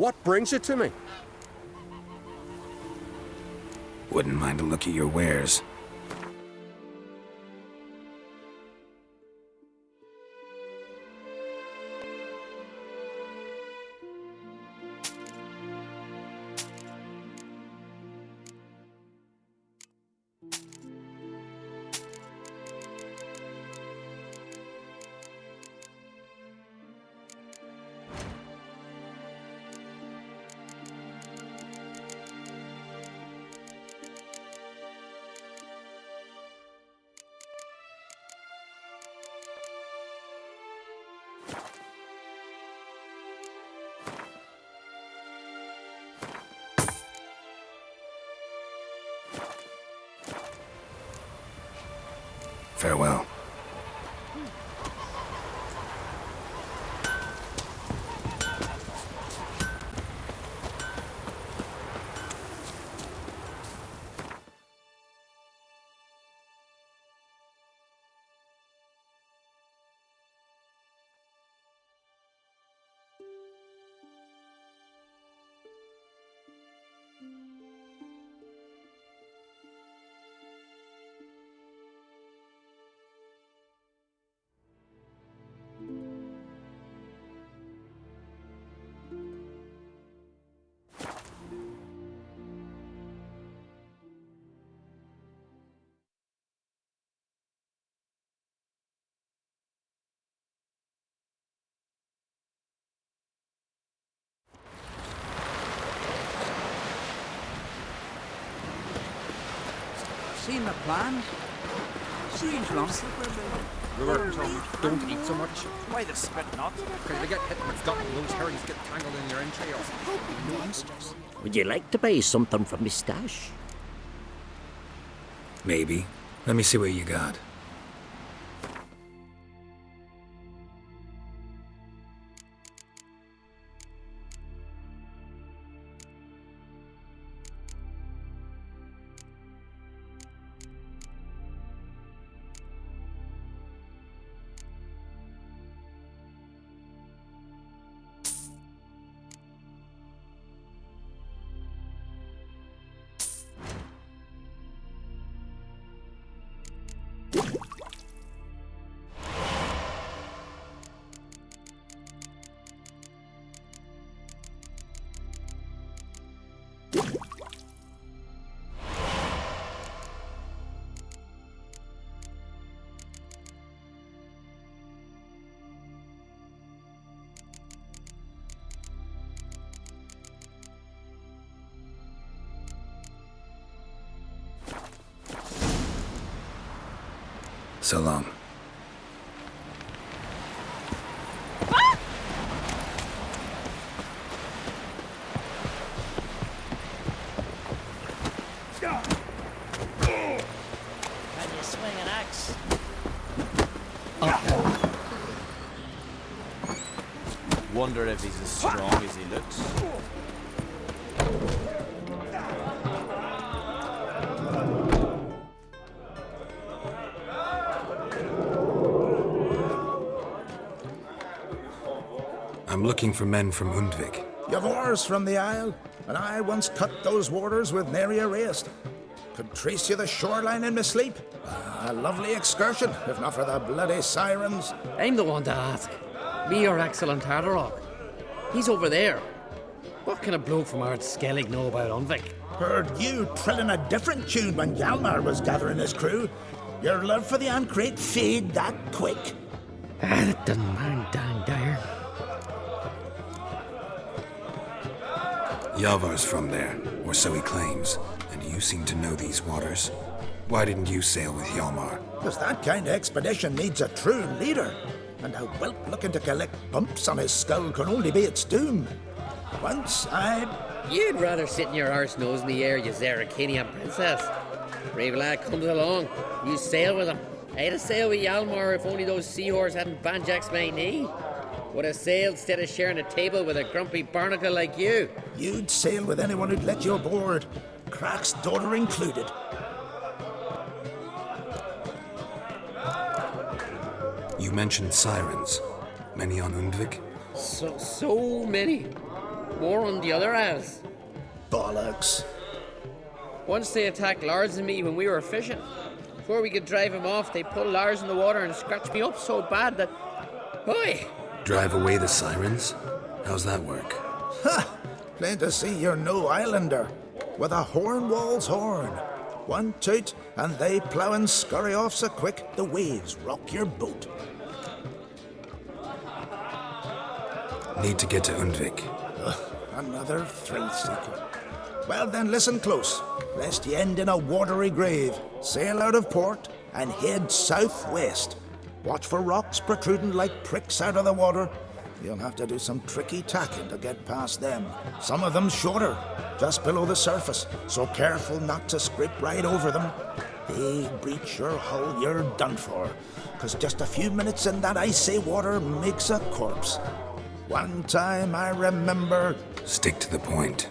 What brings it to me? Wouldn't mind a look at your wares. Farewell. Seen the plan? Strange lumps. Remember, don't eat so much. Why the spit not? Because they get hit with gut and those herrings get tangled in your entrails. Monsters. Would you like to buy something from my stash? Maybe. Let me see what you got. So long. Can you swing an axe? Wonder if he's as strong as he looks. I'm looking for men from Undvik. You've oars from the Isle, and I once cut those waters with nary a race. Could trace you the shoreline in my sleep. A lovely excursion, if not for the bloody sirens. I'm the one to ask. Me or excellent Haderach. He's over there. What can a bloke from our Skellige know about Undvik? Heard you trilling a different tune when Hjalmar was gathering his crew. Your love for the Craite fade that quick. That doesn't mind dang dire. Hjalmar's from there, or so he claims, and you seem to know these waters. Why didn't you sail with Hjalmar? Because that kind of expedition needs a true leader. And a whelp looking to collect bumps on his skull can only be its doom. Once You'd rather sit in your arse nose in the air, you Zeracanian princess. Brave lad comes along, you sail with him. I'd have sailed with Hjalmar if only those seahorses hadn't banjaxed my knee. Would have sailed instead of sharing a table with a grumpy barnacle like you. You'd sail with anyone who'd let you aboard, Crach's daughter included. You mentioned sirens. Many on Undvik? So many. More on the other isles. Bollocks. Once they attacked Lars and me when we were fishing. Before we could drive him off, they put Lars in the water and scratched me up so bad that... Oi! Drive away the sirens? How's that work? Ha! Plain to see you're no islander. With a horn wall's horn. One toot, and they plough and scurry off so quick the waves rock your boat. Need to get to Undvik. Another thrill seeker. Well then, listen close, lest ye end in a watery grave. Sail out of port and head southwest. Watch for rocks protruding like pricks out of the water. You'll have to do some tricky tacking to get past them. Some of them shorter, just below the surface, so careful not to scrape right over them. They breach your hull, you're done for, 'cause just a few minutes in that icy water makes a corpse. One time I remember... Stick to the point.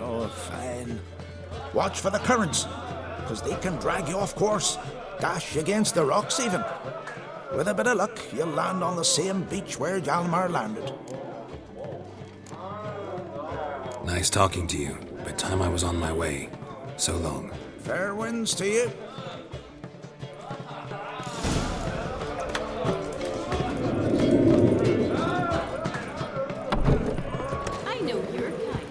Oh, fine. Watch for the currents, 'cause they can drag you off course, dash against the rocks even. With a bit of luck, you'll land on the same beach where Hjalmar landed. Nice talking to you, but time I was on my way. So long. Fair winds to you. I know your kind.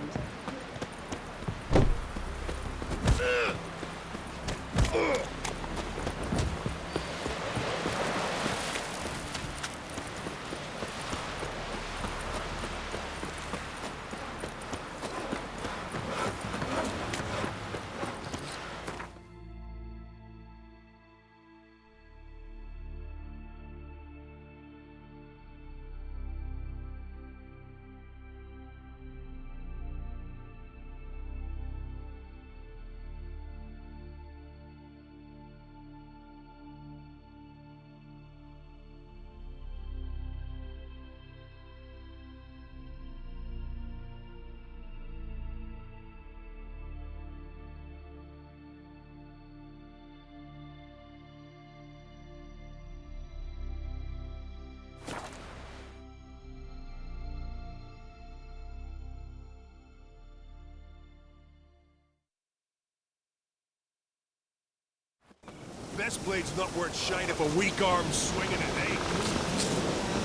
Best blade's not worth shine if a weak arm's swinging it, eh?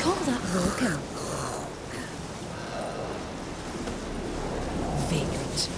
Call that broken. Vagrant.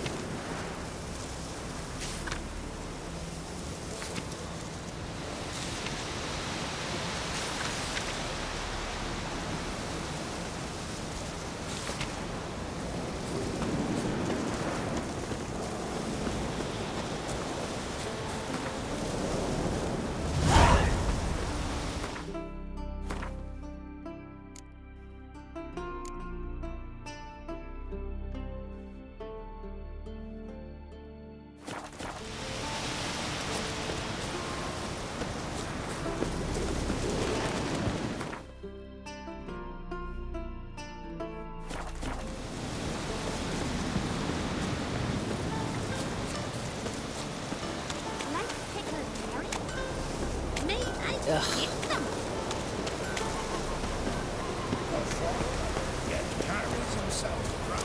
Carries himself round.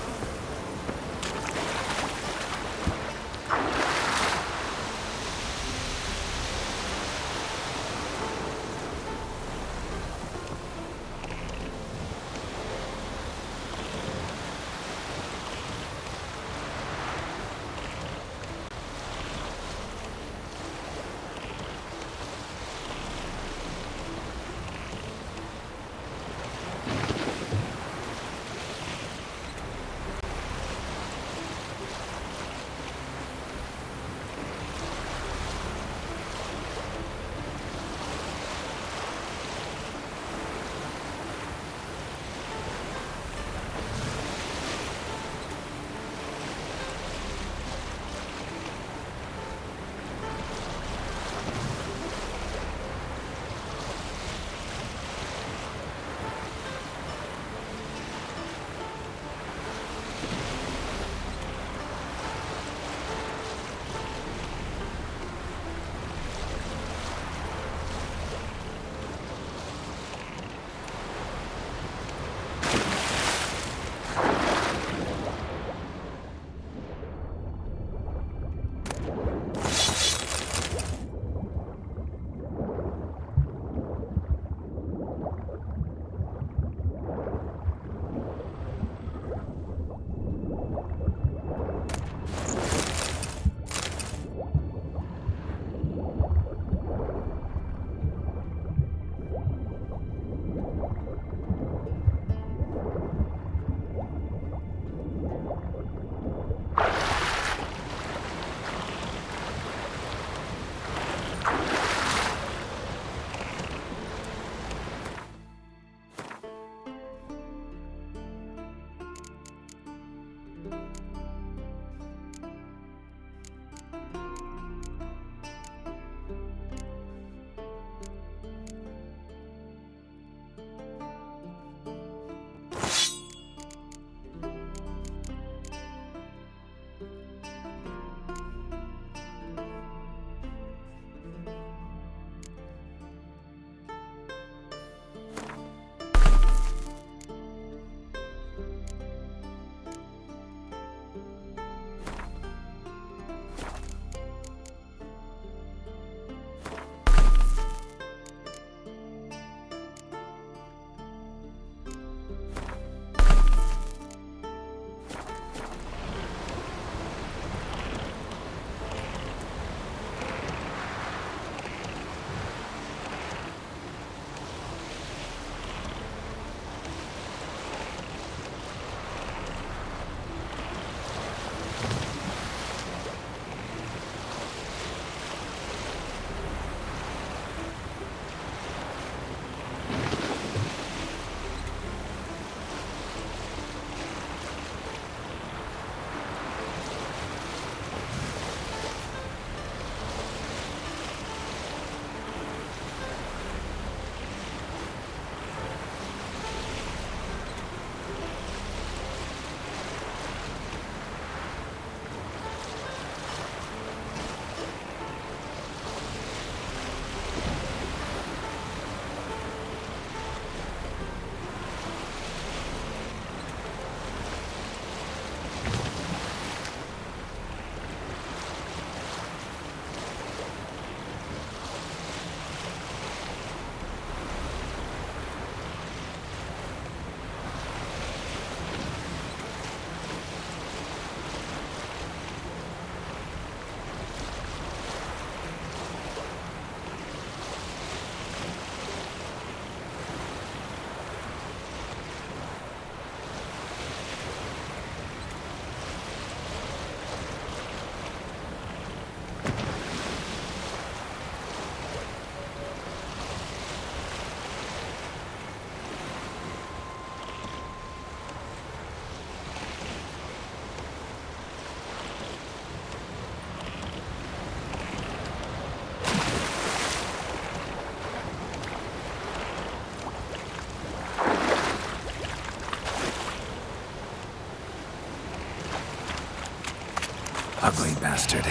Ugly bastard.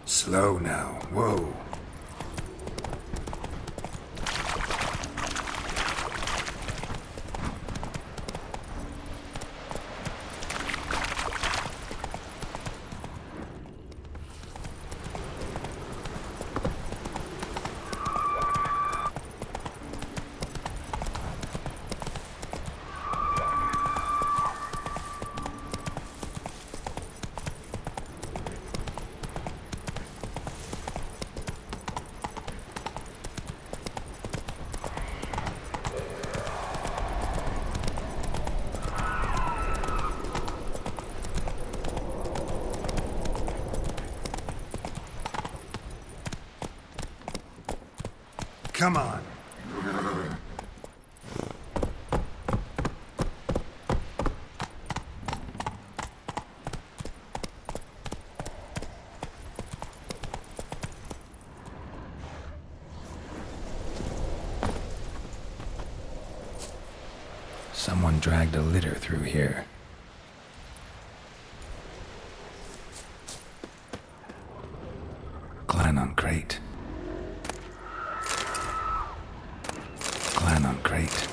Slow now. Whoa. Come on. Someone dragged a litter through here. Clan on Craite. Clan on Craite.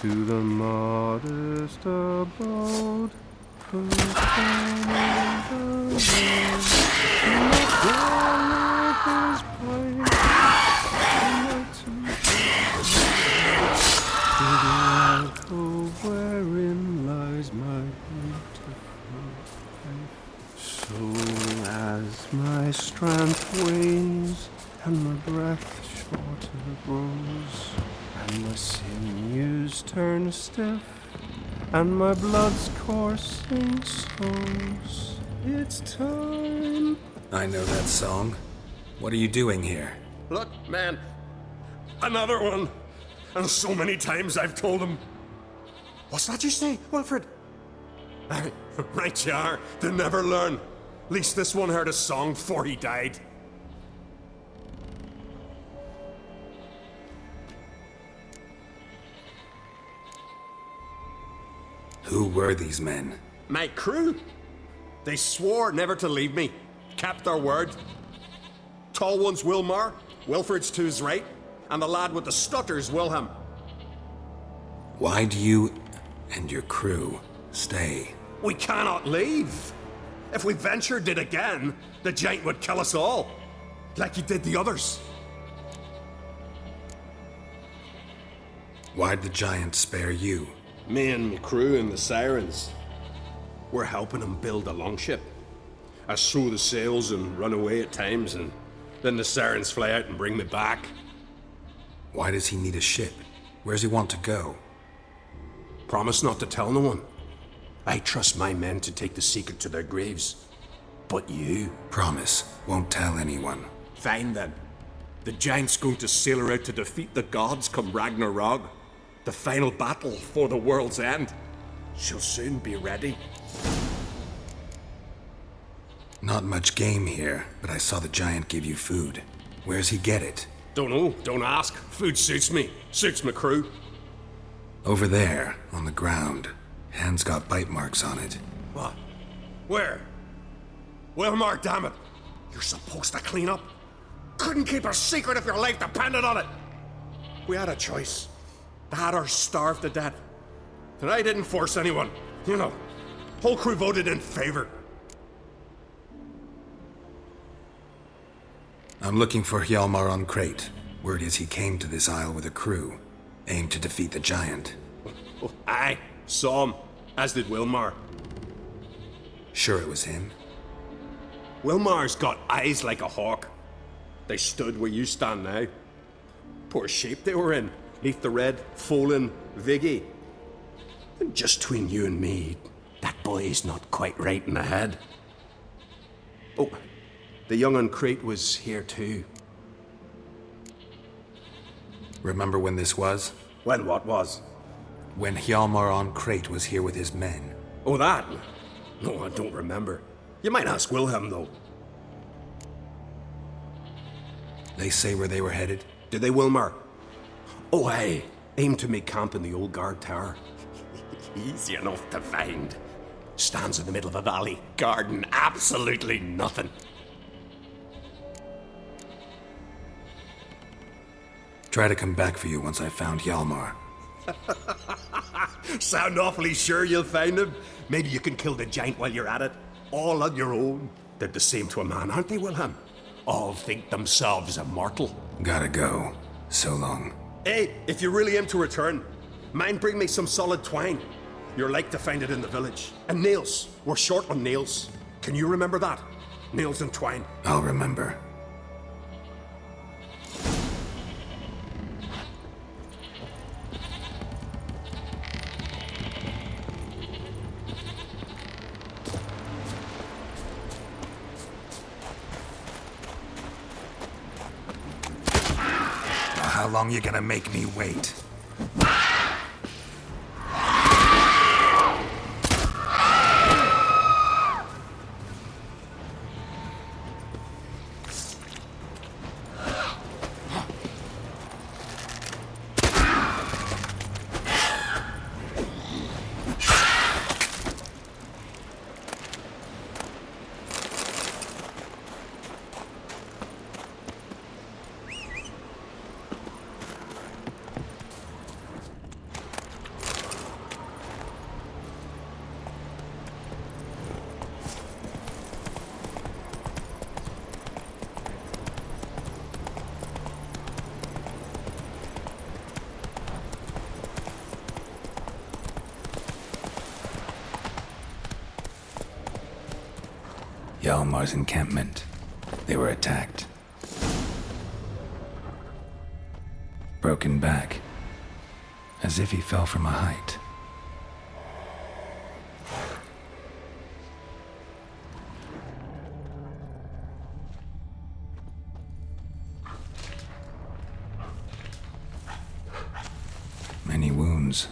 To the modest abode, whose wherein lies my beautiful life. So as my strength wanes and my breath shorter grows, and my sinews turn stiff, and my blood's coursing slows, it's time. I know that song. What are you doing here? Look, man. Another one. And so many times I've told him. What's that you say, Wilfred? Right you are. They never learn. At least this one heard a song before he died. Who were these men? My crew. They swore never to leave me. Kept their word. Tall one's Hjalmar, Wilfred's to his right, and the lad with the stutter's Wilhelm. Why do you and your crew stay? We cannot leave. If we ventured it again, the giant would kill us all, like he did the others. Why'd the giant spare you? Me and my crew and the Sirens. We're helping him build a longship. I sew the sails and run away at times, and then the Sirens fly out and bring me back. Why does he need a ship? Where's he want to go? Promise not to tell no one. I trust my men to take the secret to their graves. But you? Promise, won't tell anyone. Fine then. The giant's going to sail her out to defeat the gods come Ragnarok. The final battle for the world's end. She'll soon be ready. Not much game here, but I saw the giant give you food. Where's he get it? Don't know, don't ask. Food suits me, suits my crew. Over there, on the ground. Hand's got bite marks on it. What? Where? Hjalmar, damn it! You're supposed to clean up. Couldn't keep a secret if your life depended on it. We had a choice. That or starve to death. And I didn't force anyone. You know, whole crew voted in favor. I'm looking for Hjalmar on Craite. Word is he came to this isle with a crew. Aimed to defeat the giant. Oh, aye, saw him. As did Hjalmar. Sure it was him? Hjalmar's got eyes like a hawk. They stood where you stand now. Poor shape they were in. Neath the red, fallen Viggy. And just between you and me, that boy's not quite right in the head. Oh, the young on Craite was here too. Remember when this was? When what was? When Hjalmar on Craite was here with his men. Oh, that? No, I don't remember. You might ask Wilhelm, though. They say where they were headed? Did they, Hjalmar? Oh, aye. Aim to make camp in the old guard tower. Easy enough to find. Stands in the middle of a valley. Garden, absolutely nothing. Try to come back for you once I've found Hjalmar. Sound awfully sure you'll find him? Maybe you can kill the giant while you're at it. All on your own. They're the same to a man, aren't they, Wilhelm? All think themselves immortal. Gotta go. So long. Hey, if you really aim to return, mind bring me some solid twine. You're like to find it in the village. And nails. We're short on nails. Can you remember that? Nails and twine. I'll remember. How long you gonna make me wait? Hjalmar's encampment. They were attacked. Broken back. As if he fell from a height. Many wounds.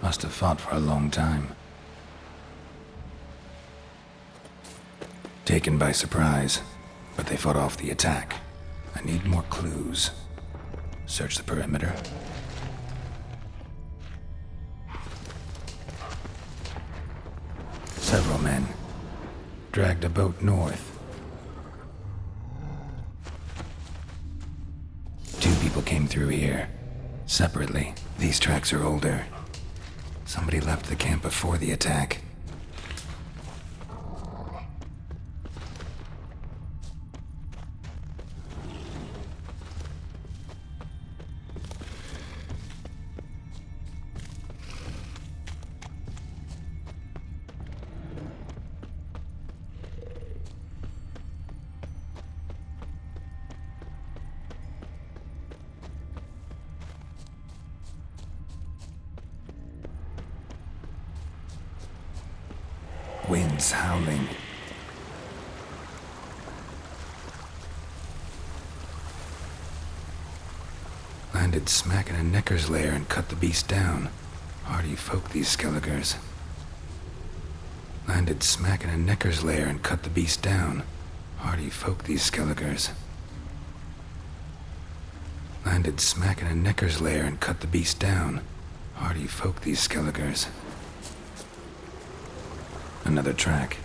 Must have fought for a long time. Taken by surprise, but they fought off the attack. I need more clues. Search the perimeter. Several men. Dragged a boat north. 2 people came through here. Separately. These tracks are older. Somebody left the camp before the attack. Winds howling. Landed smack in a necker's lair and cut the beast down. Hardy folk, these Skelligers. Landed smack in a necker's lair and cut the beast down. Hardy folk, these Skelligers. Landed smack in a necker's lair and cut the beast down. Hardy folk, these Skelligers. Another track.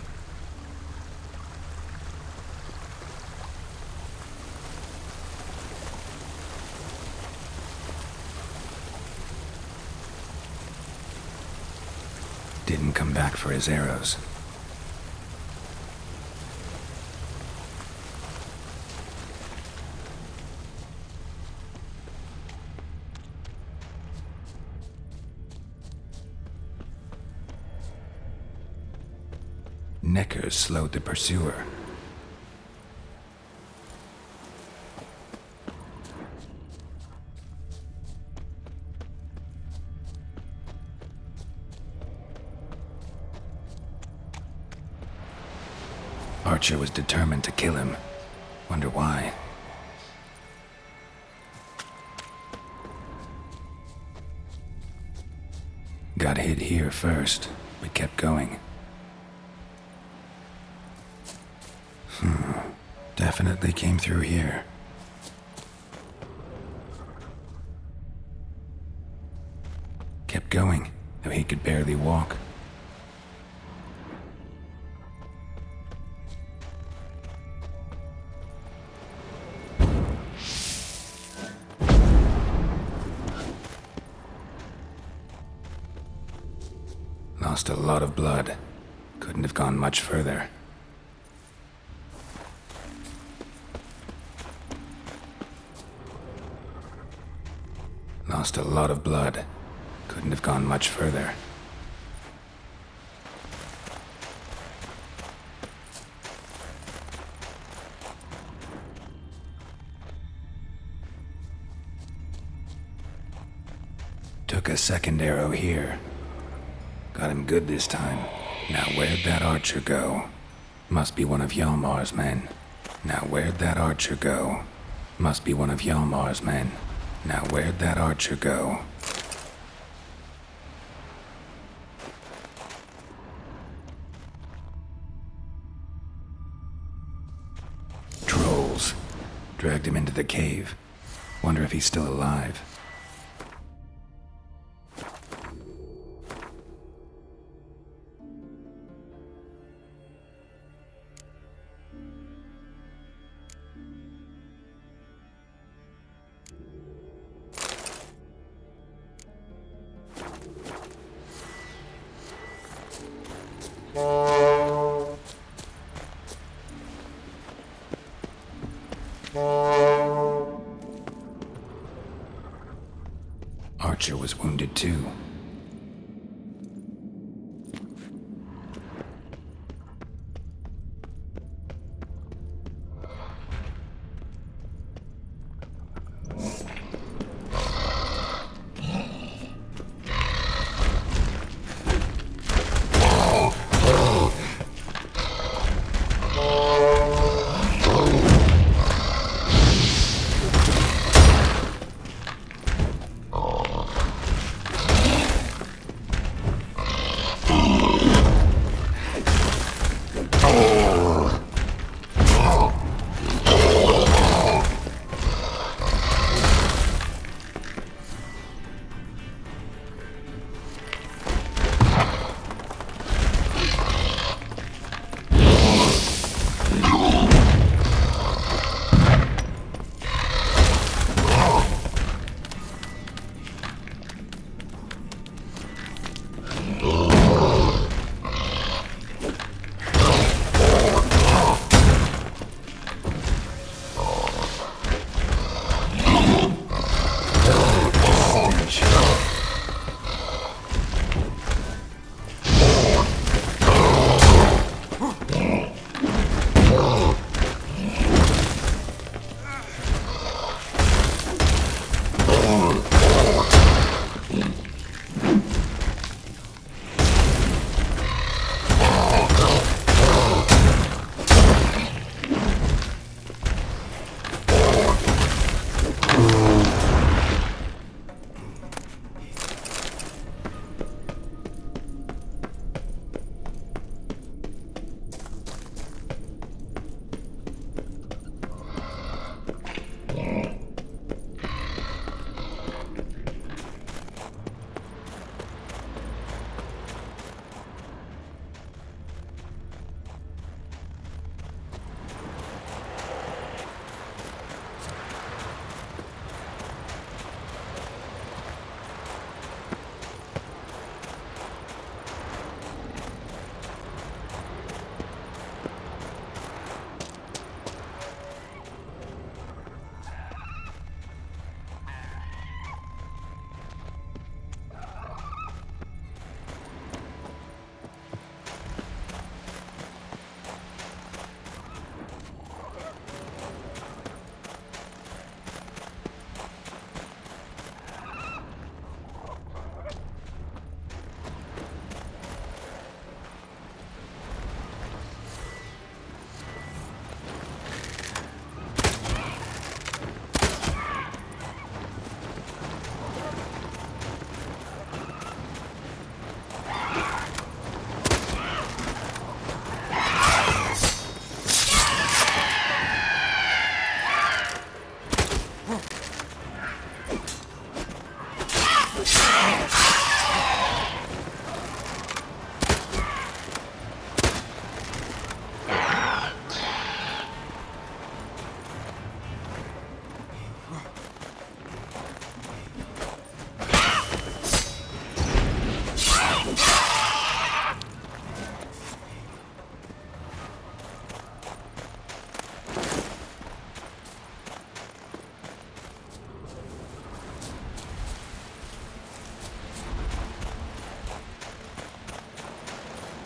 Didn't come back for his arrows. Neckers slowed the pursuer. Archer was determined to kill him. Wonder why. Got hit here first, but kept going. Definitely came through here. Kept going, though he could barely walk. Lost a lot of blood. Couldn't have gone much further. Lost a lot of blood. Couldn't have gone much further. Took a second arrow here. Got him good this time. Now where'd that archer go? Must be one of Hjalmar's men. Now where'd that archer go? Must be one of Hjalmar's men. Now where'd that archer go? Trolls. Dragged him into the cave. Wonder if he's still alive. Archer was wounded too.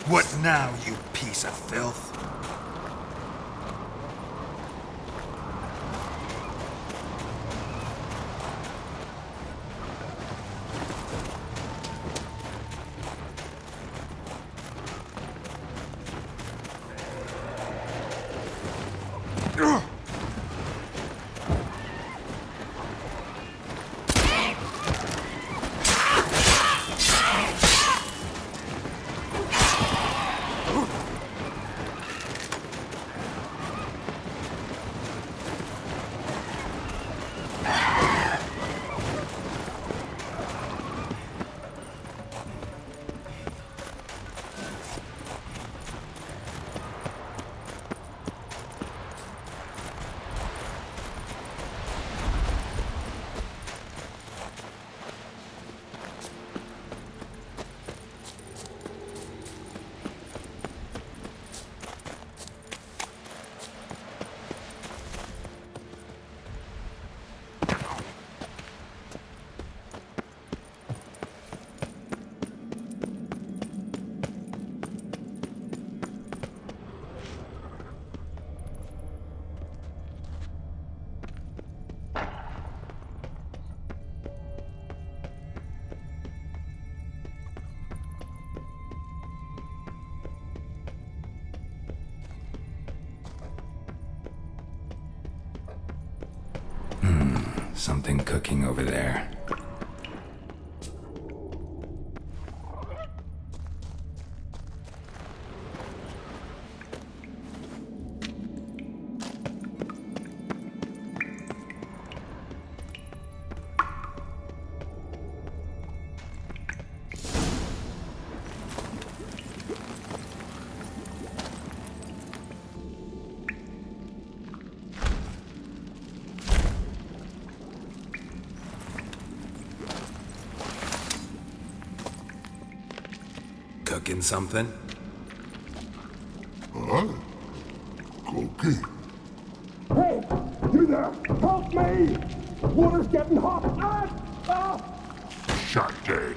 What now, you piece of filth? Something cooking over there. Cooking something? Huh? Cookie? Hey! You there! Help me! Water's getting hot! Shut it.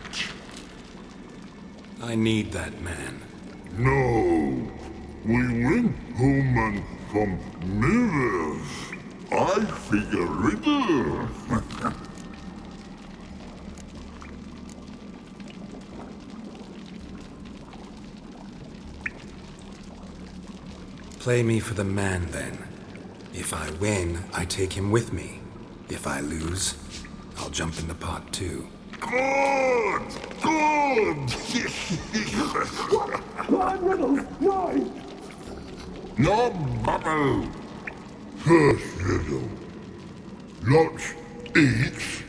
I need that man. No. We went home and from mirrors. I figure riddle. Play me for the man, then. If I win, I take him with me. If I lose, I'll jump in the pot, too. Good! Good! Blind riddles! No! No bubble! First riddle. Lots eats,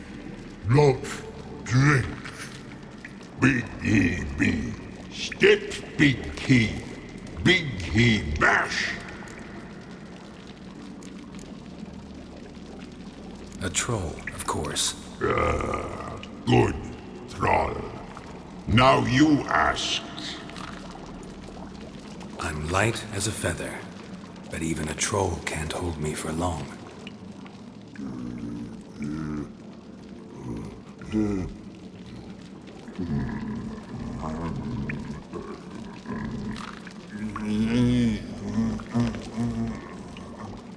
lots drinks. Big E B. Steps big key. Big he bash. A troll, of course. Good, troll. Now you ask. I'm light as a feather, but even a troll can't hold me for long.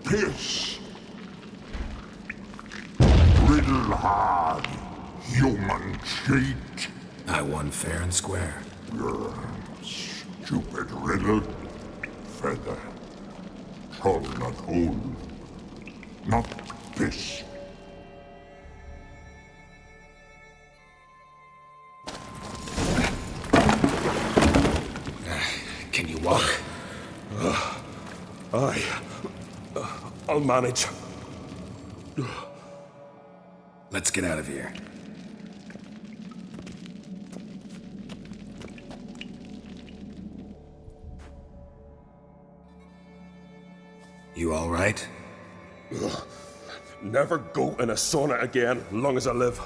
Piss. Riddle hard, human cheat. I won fair and square. Stupid riddle. Feather. Troll not hold. Not piss. Can you walk? I'll manage. Let's get out of here. You all right? Never go in a sauna again, long as I live.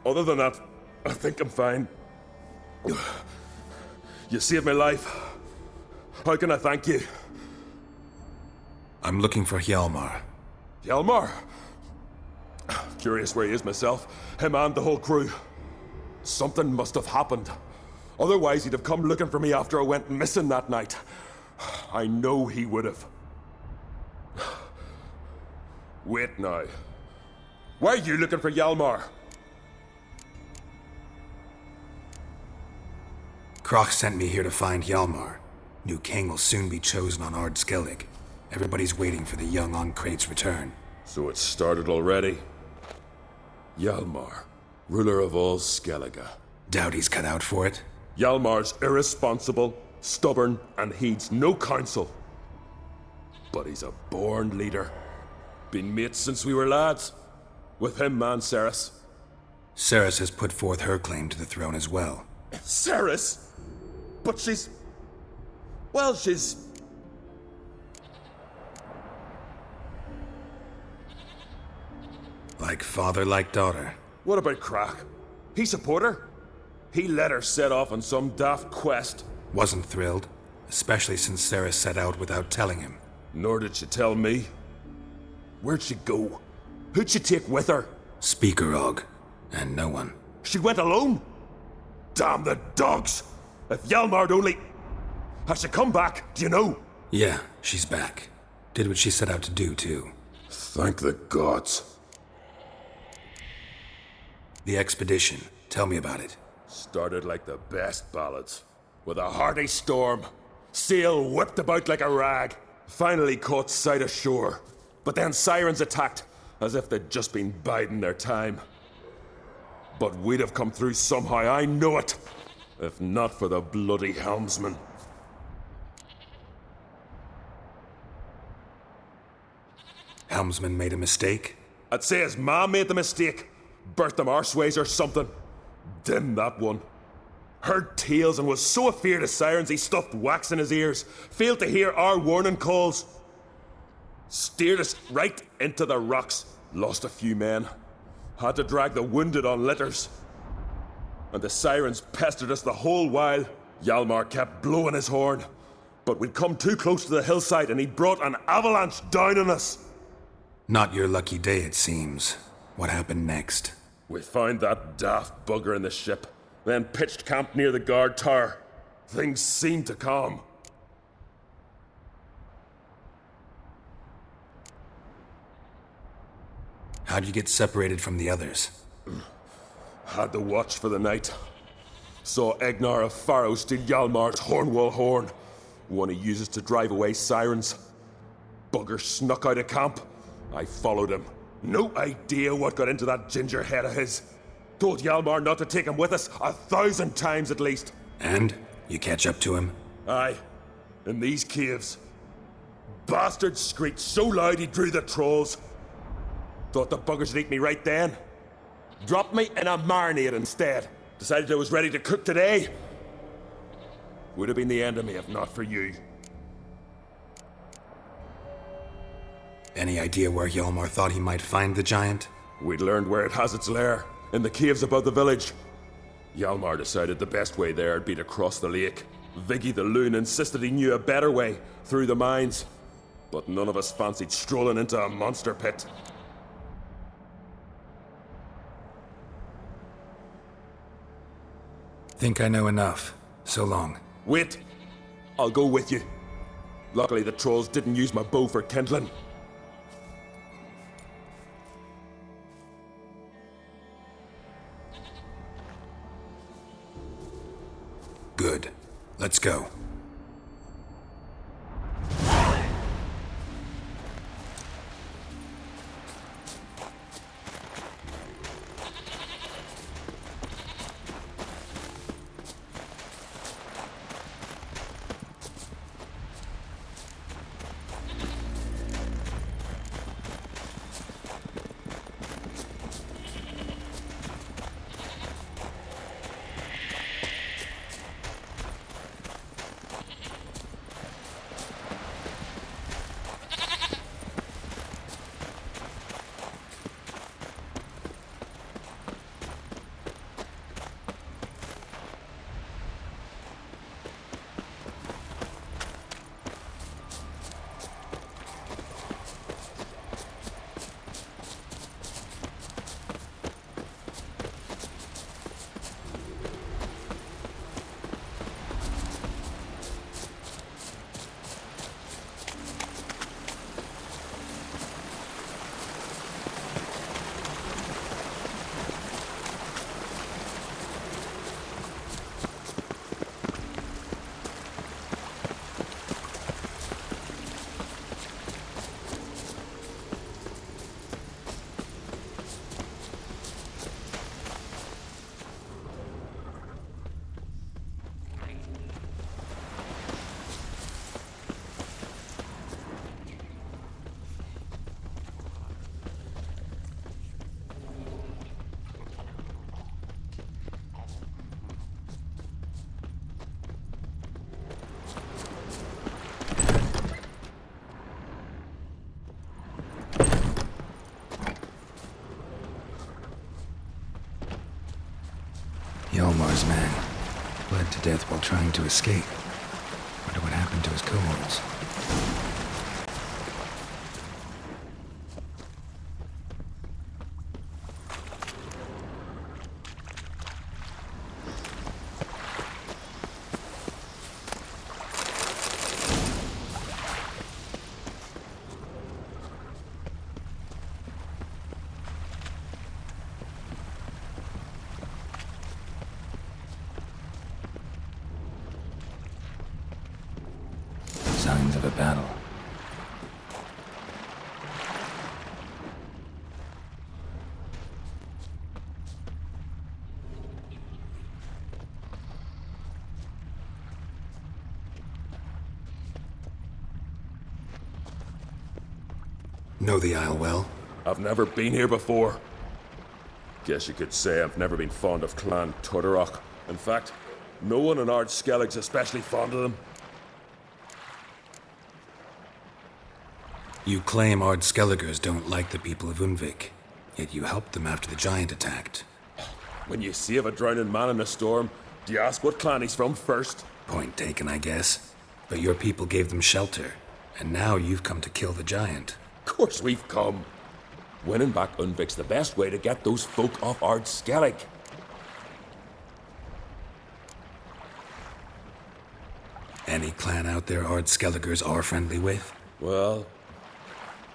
Other than that, I think I'm fine. You saved my life. How can I thank you? I'm looking for Hjalmar. Hjalmar? Curious where he is myself. Him and the whole crew. Something must have happened. Otherwise, he'd have come looking for me after I went missing that night. I know he would have. Wait now. Why are you looking for Hjalmar? Croc sent me here to find Hjalmar. New king will soon be chosen on Ard Skellige. Everybody's waiting for the young on Craite's return. So it's started already. Hjalmar, ruler of all Skellige. Doubt he's cut out for it. Hjalmar's irresponsible, stubborn, and heeds no counsel. But he's a born leader. Been mates since we were lads. With him, man, Cerys. Cerys has put forth her claim to the throne as well. Cerys? But she's... Well, she's... Like father, like daughter. What about Crack? He support her? He let her set off on some daft quest. Wasn't thrilled, especially since Cerys set out without telling him. Nor did she tell me. Where'd she go? Who'd she take with her? Speakerog, and no one. She went alone? Damn the dogs! If Hjalmar'd only... Has she come back? Do you know? Yeah, she's back. Did what she set out to do, too. Thank the gods. The expedition. Tell me about it. Started like the best ballads. With a hearty storm. Sail whipped about like a rag. Finally caught sight of shore. But then sirens attacked, as if they'd just been biding their time. But we'd have come through somehow, I know it. If not for the bloody helmsman. Helmsman made a mistake? I'd say his ma made the mistake. Birthed them arseways or something. Dim that one. Heard tales and was so afeard of sirens he stuffed wax in his ears. Failed to hear our warning calls. Steered us right into the rocks. Lost a few men. Had to drag the wounded on litters. And the sirens pestered us the whole while. Hjalmar kept blowing his horn. But we'd come too close to the hillside and he'd brought an avalanche down on us. Not your lucky day, it seems. What happened next? We found that daft bugger in the ship, then pitched camp near the guard tower. Things seemed to calm. How'd you get separated from the others? Had to watch for the night. Saw Egnar of Faro steal Hjalmar's Hornwall horn, one he uses to drive away sirens. Bugger snuck out of camp. I followed him. No idea what got into that ginger head of his. Told Hjalmar not to take him with us 1,000 times at least. And? You catch up to him? Aye. In these caves. Bastard screeched so loud he drew the trolls. Thought the buggers would eat me right then. Dropped me in a marinade instead. Decided I was ready to cook today. Would have been the end of me if not for you. Any idea where Hjalmar thought he might find the giant? We'd learned where it has its lair, in the caves above the village. Hjalmar decided the best way there would be to cross the lake. Viggy the loon insisted he knew a better way, through the mines. But none of us fancied strolling into a monster pit. Think I know enough. So long. Wait. I'll go with you. Luckily the trolls didn't use my bow for kindling. Good. Let's go. Hjalmar's man. Bled to death while trying to escape. Wonder what happened to his cohorts. Signs of a battle. Know the Isle well? I've never been here before. Guess you could say I've never been fond of Clan Tutterach. In fact, no one in Ard Skellige's especially fond of them. You claim Ard Skelligers don't like the people of Undvik, yet you helped them after the giant attacked. When you save a drowning man in a storm, do you ask what clan he's from first? Point taken, I guess. But your people gave them shelter, and now you've come to kill the giant. Of course we've come. Winning back Undvik's the best way to get those folk off Ard Skellige. Any clan out there Ard Skelligers are friendly with? Well,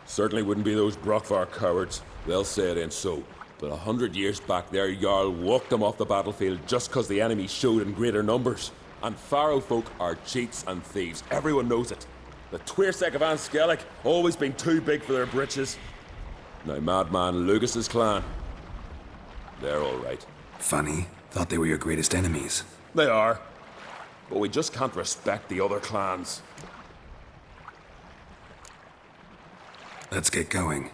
certainly wouldn't be those Brockvar cowards. They'll say it ain't so. But 100 years back their Jarl walked them off the battlefield just because the enemy showed in greater numbers. And Pharaoh folk are cheats and thieves. Everyone knows it. The Twirsec of An Skellige always been too big for their britches. Now Madman Lucas's clan, they're all right. Funny. Thought they were your greatest enemies. They are. But we just can't respect the other clans. Let's get going.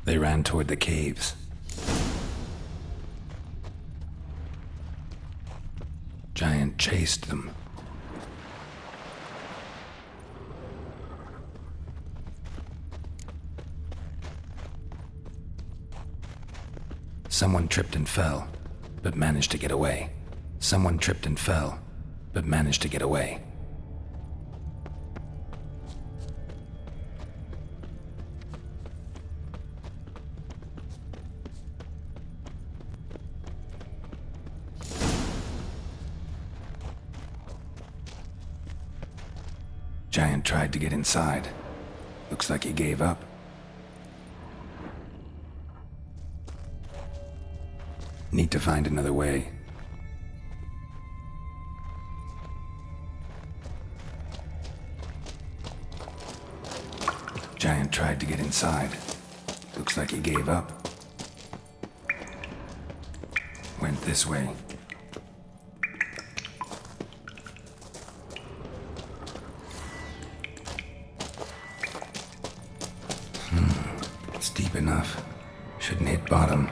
They ran toward the caves. Giant chased them. Someone tripped and fell, but managed to get away. Someone tripped and fell, but managed to get away. Giant tried to get inside. Looks like he gave up. Need to find another way. Giant tried to get inside. Looks like he gave up. Went this way. It's deep enough. Shouldn't hit bottom.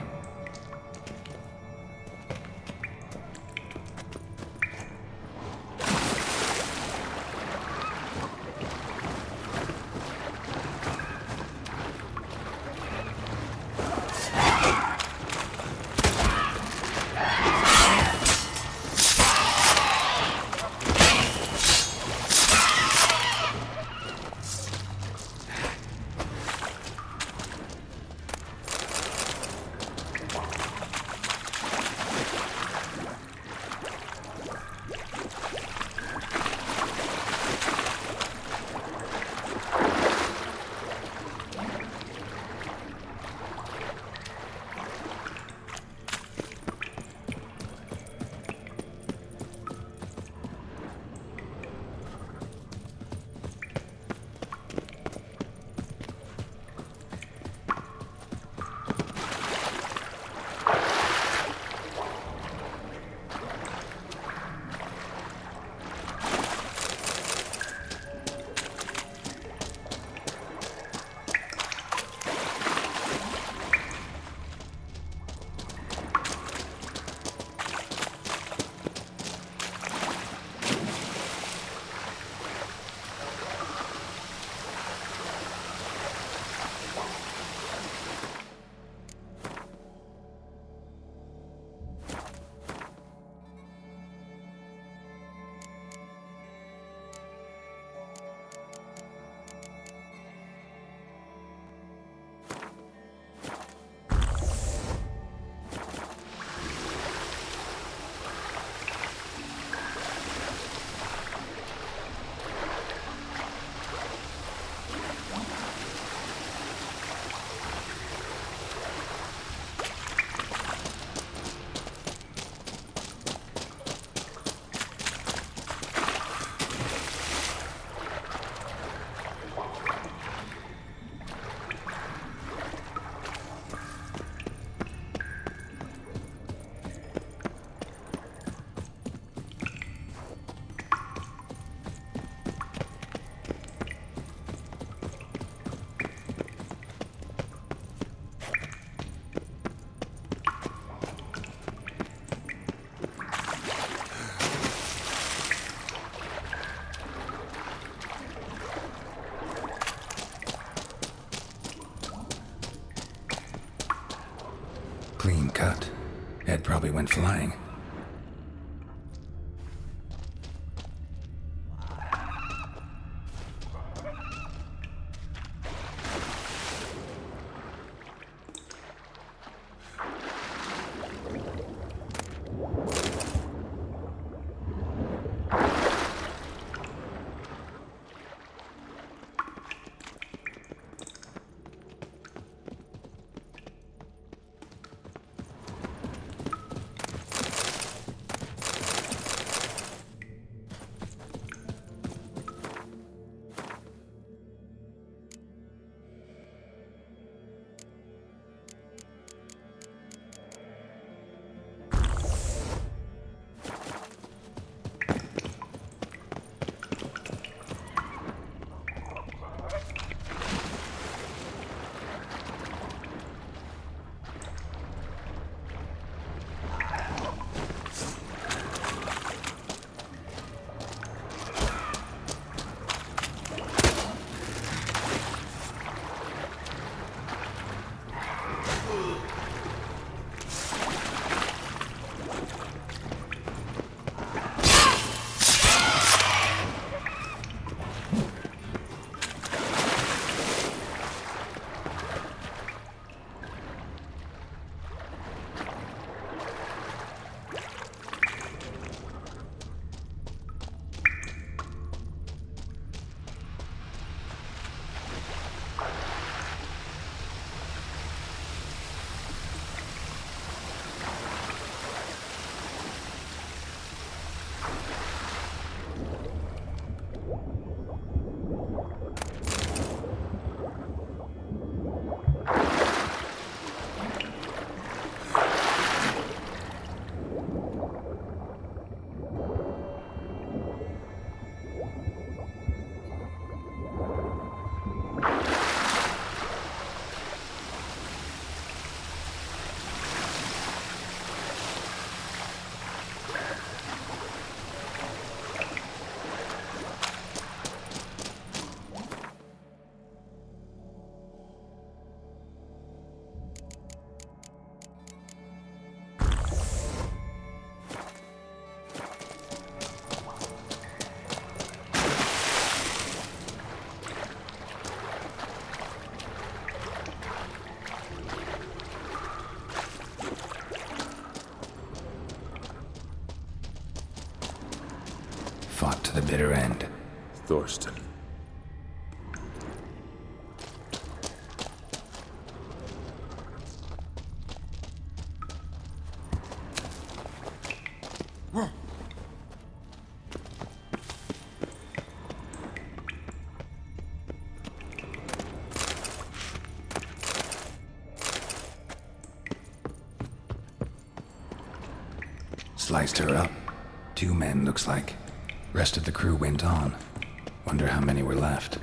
Head probably went flying. Fought to the bitter end. Thorsten. Sliced her up. 2 men, looks like. Rest of the crew went on. Wonder how many were left.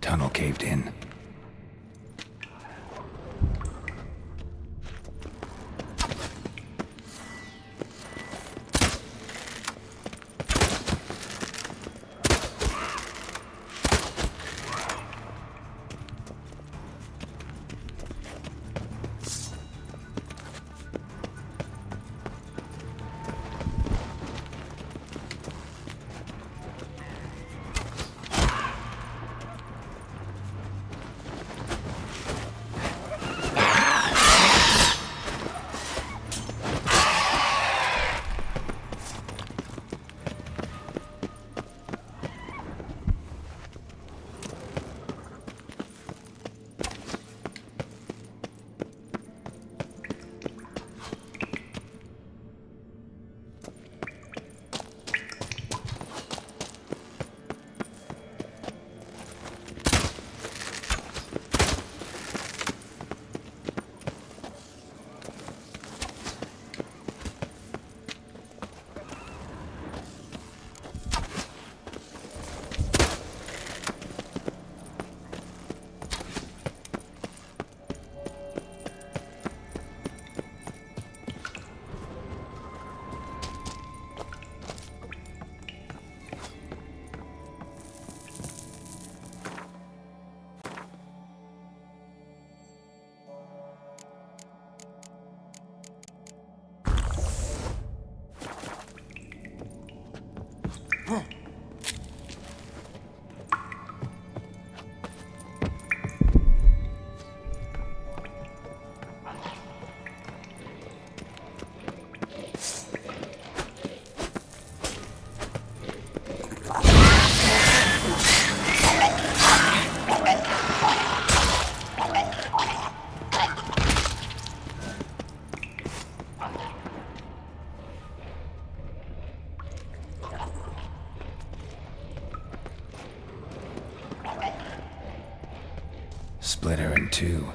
Tunnel caved in. her in two.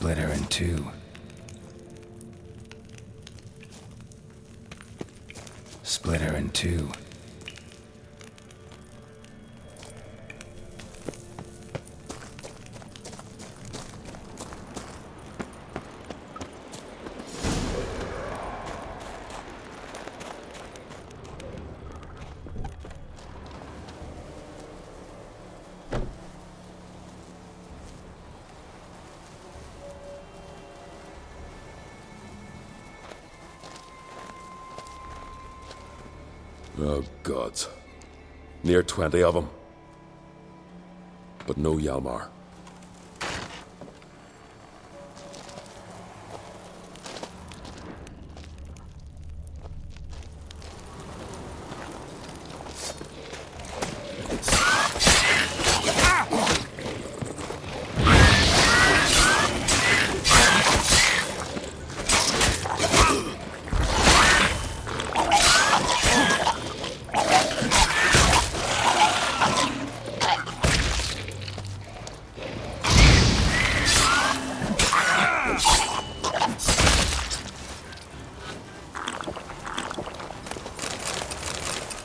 Split her in two. Split her in two. Oh, gods. Near 20 of them. But no Hjalmar.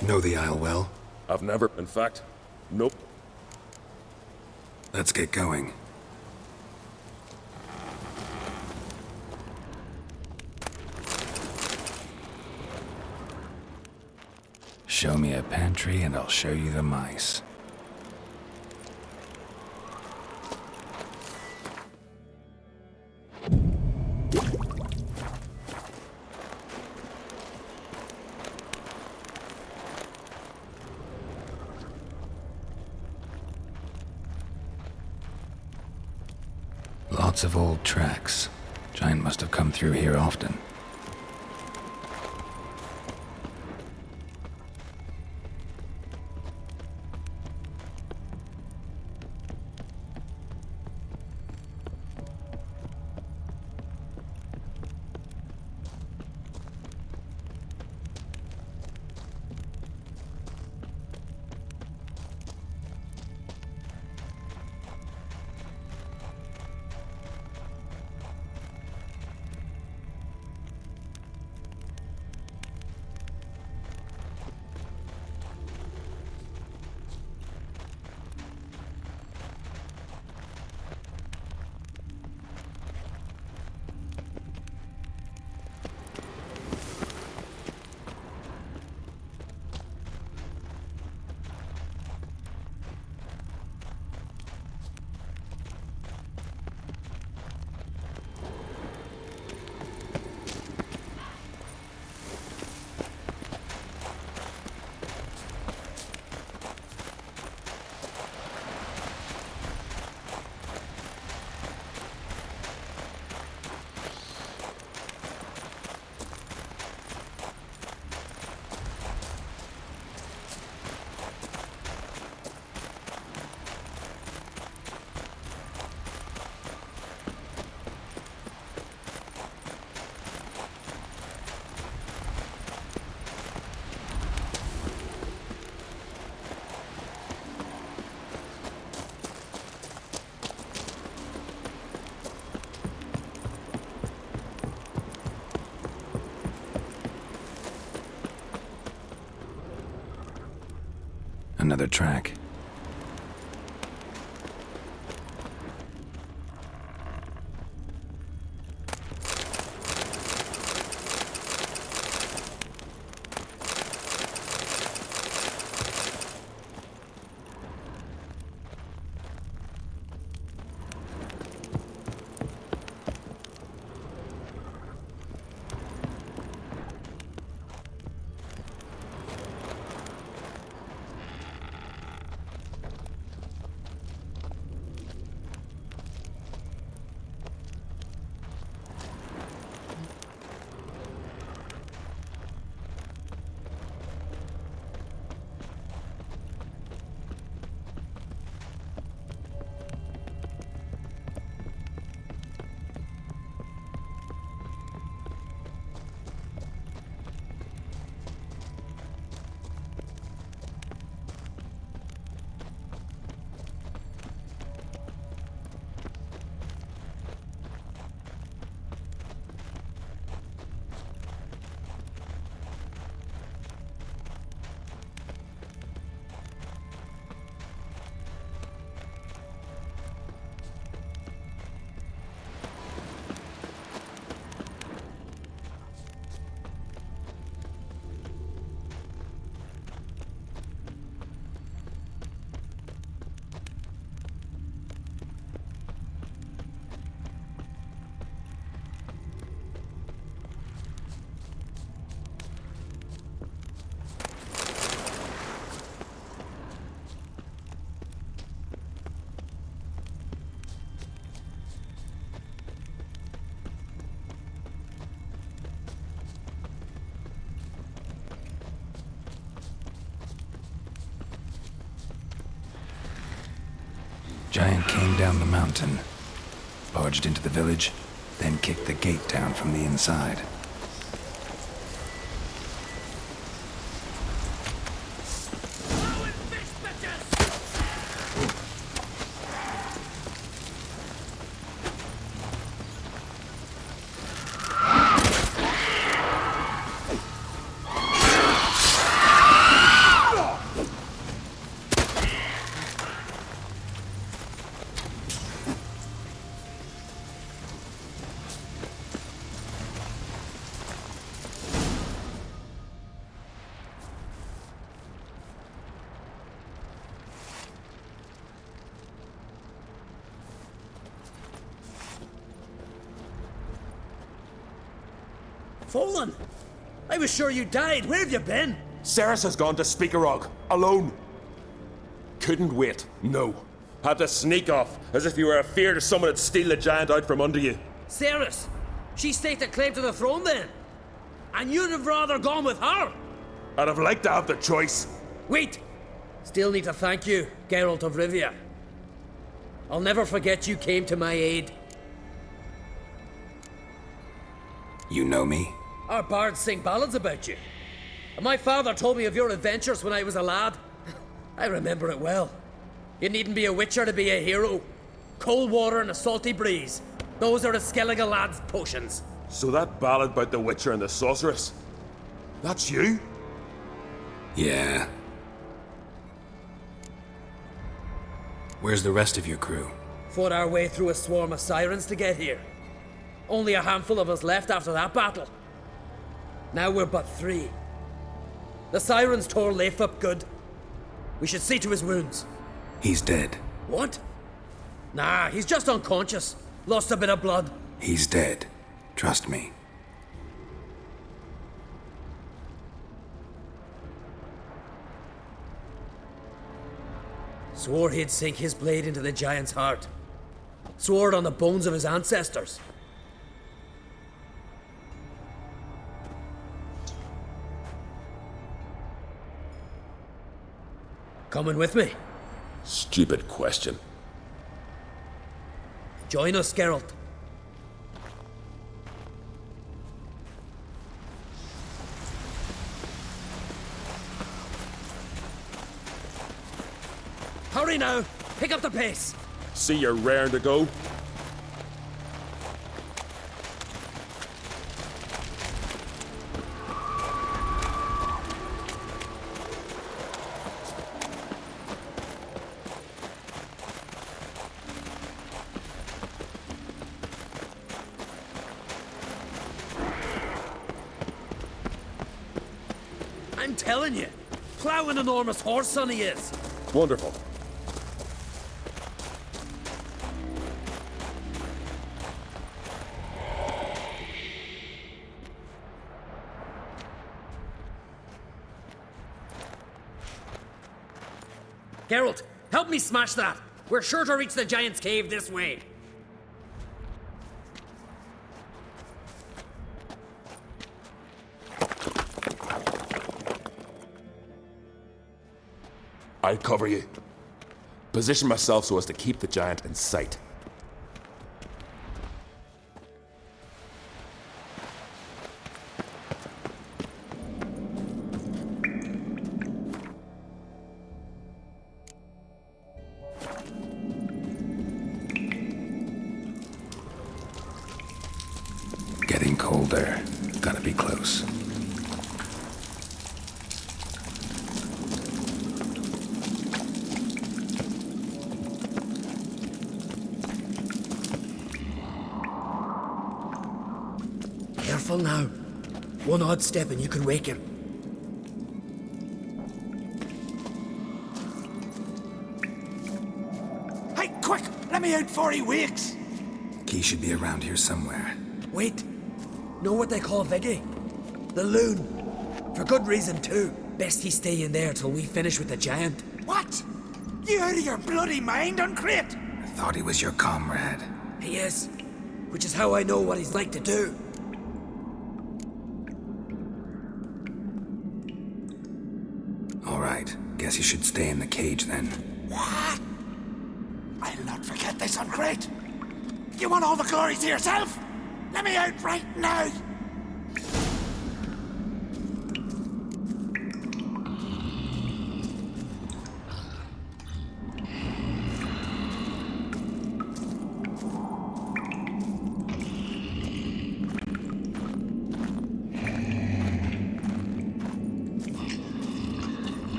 Know the Isle well? I've never, in fact, nope. Let's get going. Show me a pantry and I'll show you the mice. Lots of old tracks. Giant must have come through here often. Another track. Giant came down the mountain, barged into the village, then kicked the gate down from the inside. Fallen! I was sure you died. Where have you been? Cerys has gone to Speakerog, alone. Couldn't wait, no. Had to sneak off, as if you were afeard of someone would steal the giant out from under you. Cerys? She staked a claim to the throne then? And you'd have rather gone with her? I'd have liked to have the choice. Wait! Still need to thank you, Geralt of Rivia. I'll never forget you came to my aid. You know me? Our bards sing ballads about you. And my father told me of your adventures when I was a lad. I remember it well. You needn't be a witcher to be a hero. Cold water and a salty breeze. Those are the Skellige lad's potions. So that ballad about the witcher and the sorceress, that's you? Yeah. Where's the rest of your crew? Fought our way through a swarm of sirens to get here. Only a handful of us left after that battle. Now we're but 3. The sirens tore Leif up good. We should see to his wounds. He's dead. What? Nah, he's just unconscious. Lost a bit of blood. He's dead. Trust me. Swore he'd sink his blade into the giant's heart. Swore it on the bones of his ancestors. Coming with me? Stupid question. Join us, Geralt. Hurry now! Pick up the pace! See you're raring to go? telling you. Plow an enormous horse son he is. Wonderful. Geralt, help me smash that. We're sure to reach the giant's cave this way. I'll cover you. Position myself so as to keep the giant in sight. Getting colder. Gotta be close. Careful now. One odd step and you can wake him. Hey, quick! Let me out before he wakes! Key should be around here somewhere. Wait. Know what they call Viggy? The loon. For good reason, too. Best he stay in there till we finish with the giant. What? You out of your bloody mind on Craite? I thought he was your comrade. He is. Which is how I know what he's like to do. All right. Guess you should stay in the cage then. What? I'll not forget this on Craite. You want all the glory to yourself? Let me out right now!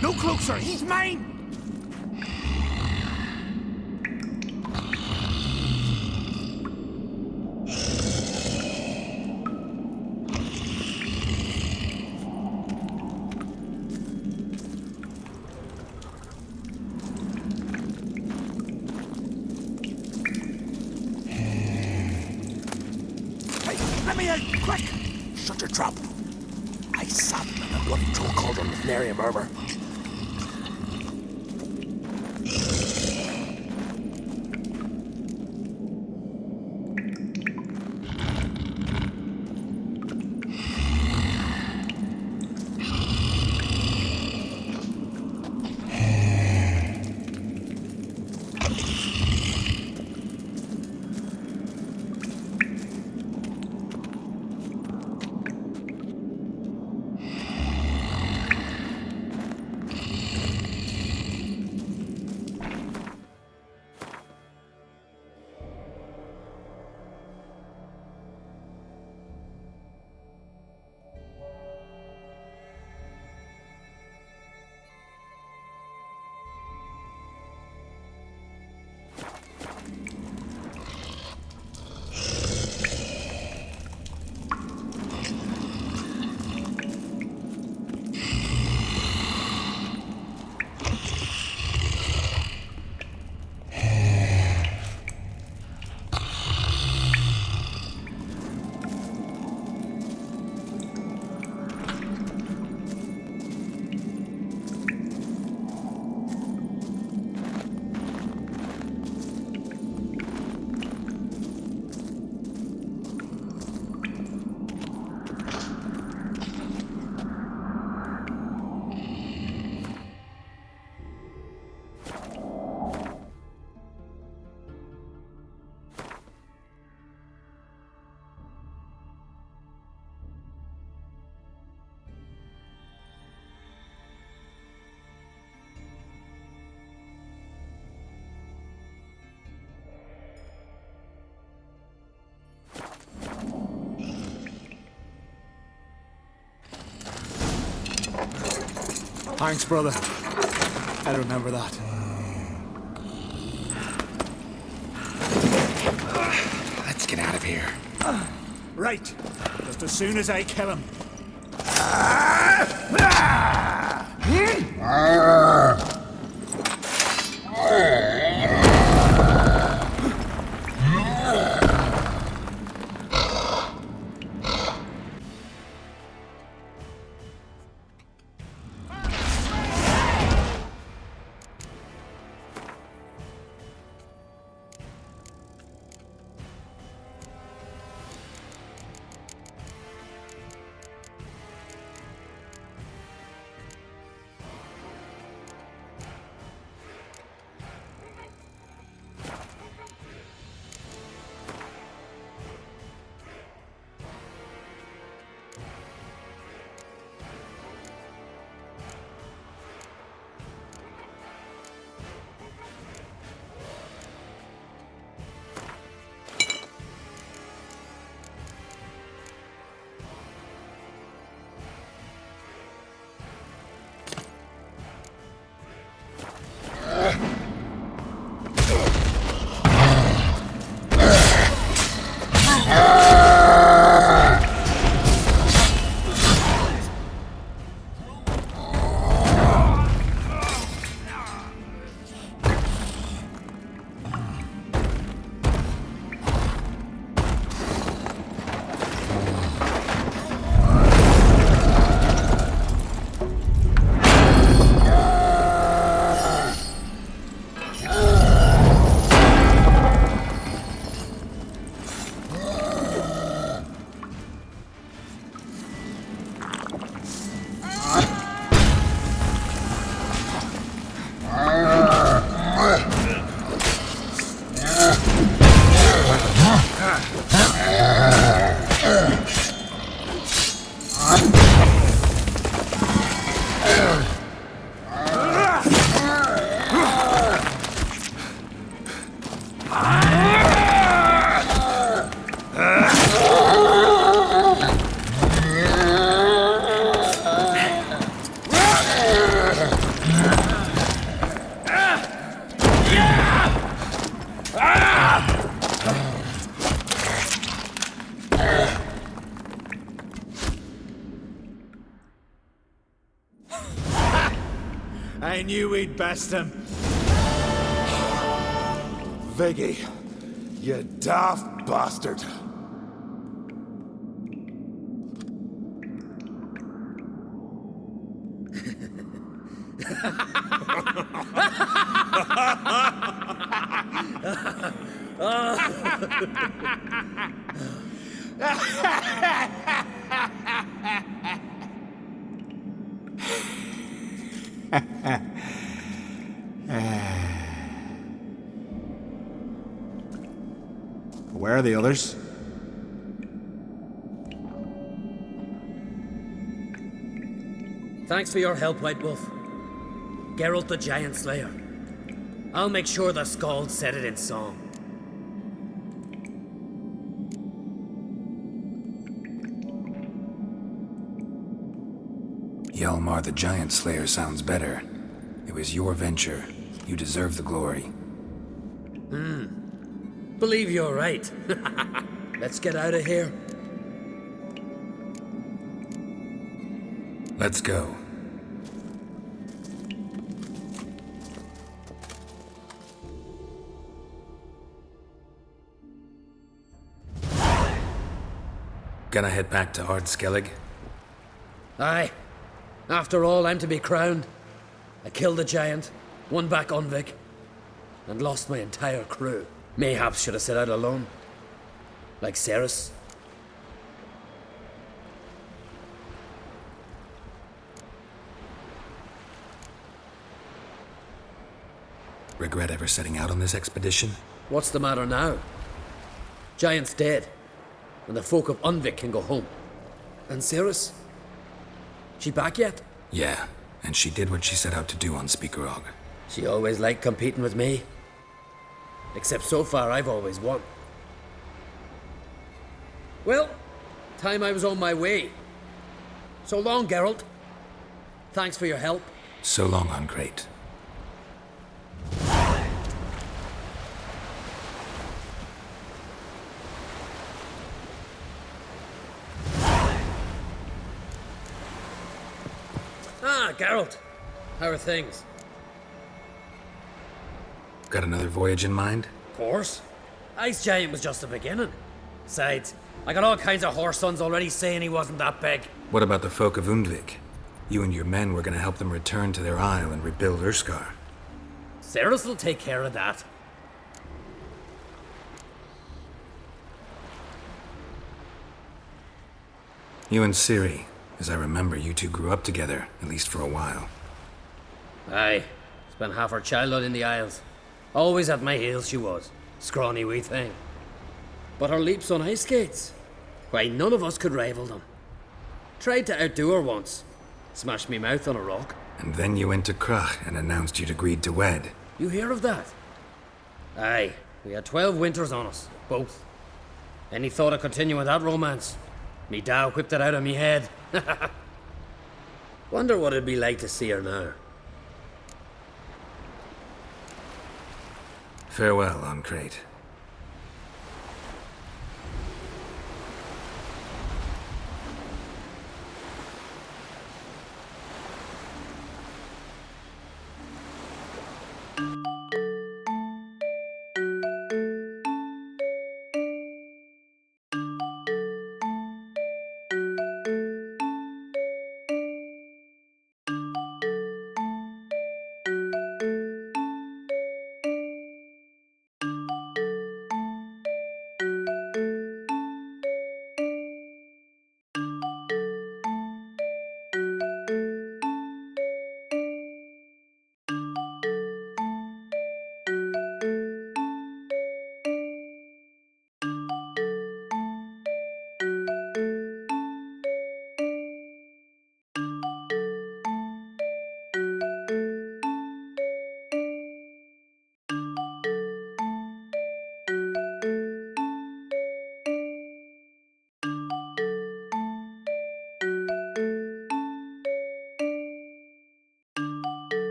No closer, he's mine! Let me out, quick! Shut your trap. I sat in a bloody troll cauldron with nary a murmur. Thanks, brother. I remember that. Let's get out of here. Right. Just as soon as I kill him. I knew we'd best him. Viggy, you daft bastard. Where are the others? Thanks for your help, White Wolf. Geralt the Giant Slayer. I'll make sure the Skald said it in song. Hjalmar the Giant Slayer sounds better. It was your venture. You deserve the glory. Believe you're right. Let's get out of here. Let's go. Gonna head back to Skellige? Aye. After all, I'm to be crowned. I killed a giant, won back Undvik, and lost my entire crew. Mayhaps should have set out alone. Like Cerys. Regret ever setting out on this expedition? What's the matter now? Giant's dead, and the folk of Undvik can go home. And Cerys? She back yet? Yeah, and she did what she set out to do on Speakerog. She always liked competing with me. Except so far, I've always won. Well, time I was on my way. So long, Geralt. Thanks for your help. So long on Craite. Ah, Geralt. How are things? Got another voyage in mind? Of course. Ice Giant was just the beginning. Besides, I got all kinds of horse sons already saying he wasn't that big. What about the folk of Undvik? You and your men were gonna help them return to their isle and rebuild Urskar. Cerys will take care of that. You and Ciri, as I remember, you two grew up together, at least for a while. Aye. Spent half her childhood in the Isles. Always at my heels she was. Scrawny wee thing. But her leaps on ice skates, why, none of us could rival them. Tried to outdo her once. Smashed me mouth on a rock. And then you went to Craite and announced you'd agreed to wed. You hear of that? Aye. We had 12 winters on us, both. Any thought of continuing that romance? Me Dow whipped it out of me head. Wonder what it'd be like to see her now. Farewell, on Craite. you